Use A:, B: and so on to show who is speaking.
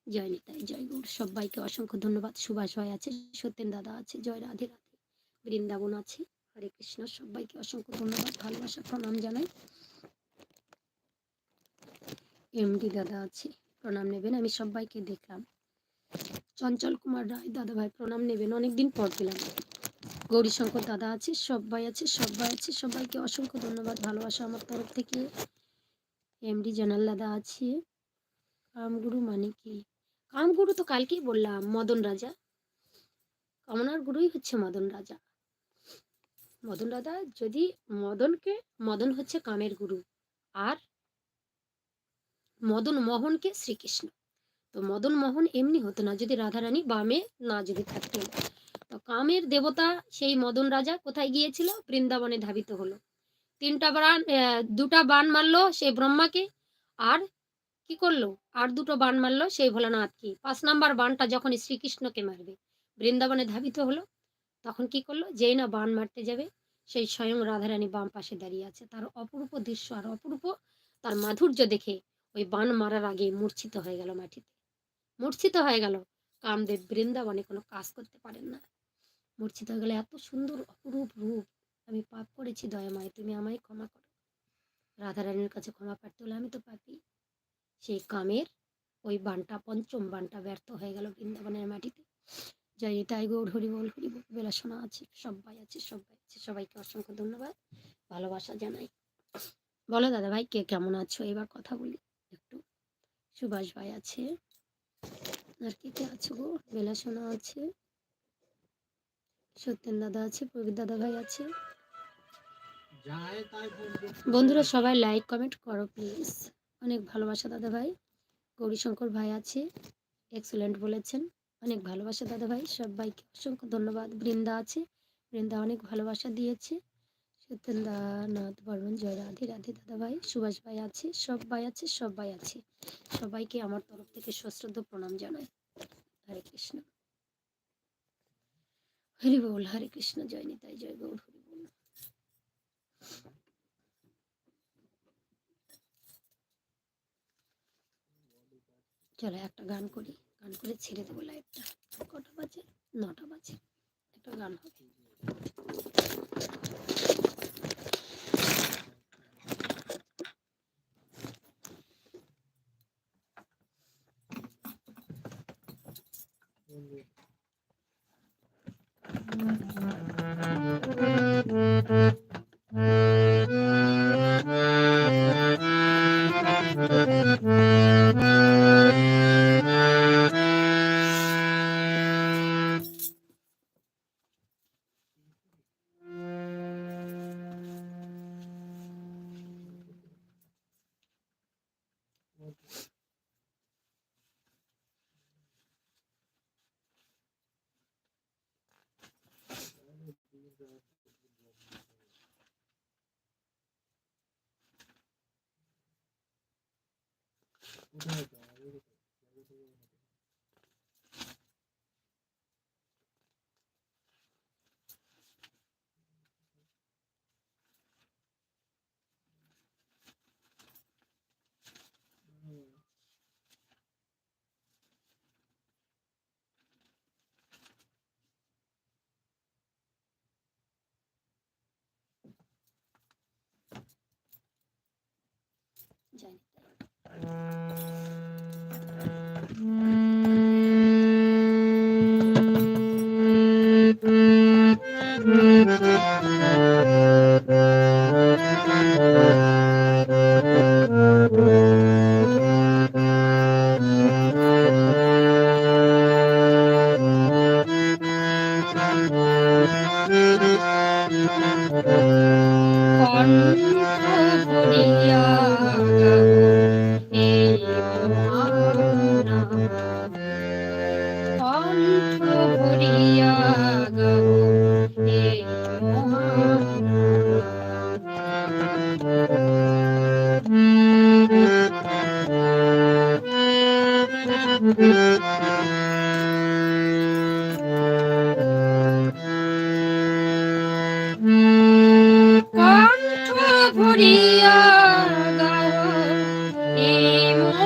A: জয় নিতাই, জয় গৌর। সবাইকে অসংখ্য ধন্যবাদ। সুভাষ ভাই আছে, সত্যেন দাদা আছে, জয় রাধে রাধে। বৃন্দাবন আছে, হরে কৃষ্ণ। সবাইকে অসংখ্য ধন্যবাদ, ভালোবাসা, প্রণাম জানাই। এমডি দাদা আছে, প্রণাম নেবেন। আমি সবাইকে দেখলাম। চঞ্চল কুমার রায় দাদা ভাই প্রণাম নেবেন, অনেকদিন পর পেলাম। গৌরীশঙ্কর দাদা আছে, সবাই আছে, সবাই আছে, সবাইকে অসংখ্য ধন্যবাদ, ভালোবাসা আমার তরফ থেকে। এমডি জানাল দাদা আছে। কামগুরু মানে কি? কামগুরু তো কালকেই বললাম, মদন রাজা। কামনার গুরুই হচ্ছে মদন রাজা। মদন রাজা যদি মদন হচ্ছে কামের গুরু, আর মদন মোহনকে শ্রীকৃষ্ণ। তো মদন মোহন এমনি হতো না যদি রাধারানী বামে না যদি থাকতেন। তো কামের দেবতা সেই মদন রাজা কোথায় গিয়েছিল? বৃন্দাবনে ধাবিত হলো। দুটা বান মারলো সেই ব্রহ্মাকে, আর কি করলো? আর দুটো বান মারলো সেই ভোলানাথকে। 5 নাম্বার বানটা যখন শ্রীকৃষ্ণকে মারবে, বৃন্দাবনে ধাবিত হলো। তখন কি করলো? যেই না বান মারতে যাবে, সেই স্বয়ং রাধারানী বাম পাশে দাঁড়িয়ে আছে। তার অপরূপ দৃশ্য আর অপরূপ তার মাধুর্য দেখে ওই বান মারার আগে মূর্ছিত হয়ে গেল মাটিতে। মূর্ছিত হয়ে গেল। কামদেব বৃন্দাবনে কোনো কাজ করতে পারেন না। মূর্ছিত হয়ে গেলে, এত সুন্দর অপরূপ রূপ, আমি পাপ করেছি দয়াময়, তুমি আমায় ক্ষমা করো। রাধারানীর কাছে ক্ষমা প্রার্থী হলে, আমি তো পাপী। সেই কামের ওই বানটা, পঞ্চম বানটা ব্যর্থ হয়ে গেল বৃন্দাবনের মাটিতে। জয় নিতাই গৌর, হরি বল হরি বল। বেলা শোনা আছে, সবাই আছে, সবাই আছে, সবাইকে অসংখ্য ধন্যবাদ, ভালোবাসা জানাই। বলো দাদা ভাই, কে কেমন আছো? এবার কথা বলি একটু। সুভাষ ভাই আছে, আর কে কে আছো গো? বেলা শোনা আছে, সত্যেন দাদা আছে, প্রবীর দাদা ভাই আছে। বন্ধুরা সবাই লাইক কমেন্ট করো প্লিজ। অনেক ভালোবাসা দাদা ভাই। গৌরীশঙ্কর ভাই আছে, এক্সেলেন্ট বলেছেন, অনেক ভালোবাসা দাদা ভাই, সবাইকে অসংখ্য ধন্যবাদ। বৃন্দা আছে, বৃন্দা অনেক ভালোবাসা দিয়েছে। সত্যেন্দ্রনাথ বর্মন, জয় রাধে রাধে দাদা ভাই। সুভাষ ভাই আছে, সবাই আছে, সবাই আছে, সবাইকে আমার তরফ থেকে সশ্রদ্ধ প্রণাম জানাই। হরে কৃষ্ণ, হরি বল, হরে কৃষ্ণ, জয় নিতাই, জয় গৌর, হরি বল। চলো একটা গান করি, গান করে ছেড়ে দেবো লাইভটা। কটা বাজে? 9টা বাজে। একটা গান হবে। জানি